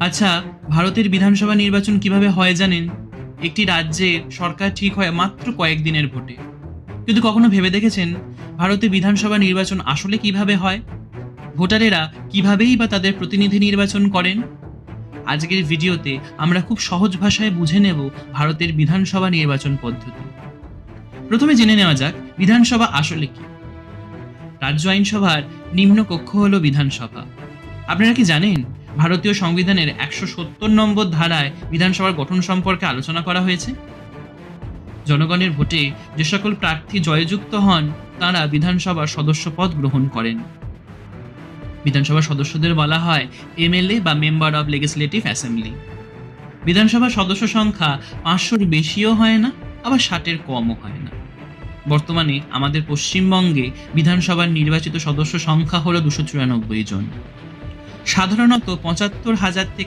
আচ্ছা, ভারতের বিধানসভা নির্বাচন কিভাবে হয় জানেন? একটি রাজ্যের সরকার ঠিক হয় মাত্র কয়েকদিনের ভোটে। কিন্তু কখনো ভেবে দেখেছেন ভারতে বিধানসভা নির্বাচন আসলে কিভাবে হয়? ভোটারেরা কিভাবেই বা তাদের প্রতিনিধি নির্বাচন করেন? আজকের ভিডিওতে আমরা খুব সহজ ভাষায় বুঝে নেব ভারতের বিধানসভা নির্বাচন পদ্ধতি। প্রথমে জেনে নেওয়া যাক বিধানসভা আসলে কি। রাজ্য আইনসভার নিম্ন কক্ষ হলো বিধানসভা। আপনারা কি জানেন ভারতীয় সংবিধানের ১৭০ নম্বর ধারায় বিধানসভার গঠন সম্পর্কে আলোচনা করা হয়েছে? জনগণের ভোটে যে সকল প্রার্থী জয়যুক্ত হন তাঁরা বিধানসভার সদস্য পদ গ্রহণ করেন। বিধানসভার সদস্যদের বলা হয় এমএলএ বা মেম্বার অব লেজিসলেটিভ অ্যাসেম্বলি। বিধানসভার সদস্য সংখ্যা ৫০০-র বেশিও হয় না, আবার ৬০-এর কমও হয় না। বর্তমানে আমাদের পশ্চিমবঙ্গে বিধানসভার নির্বাচিত সদস্য সংখ্যা হলো ২৯৪ জন। সাধারণত ৭৫,০০০ থেকে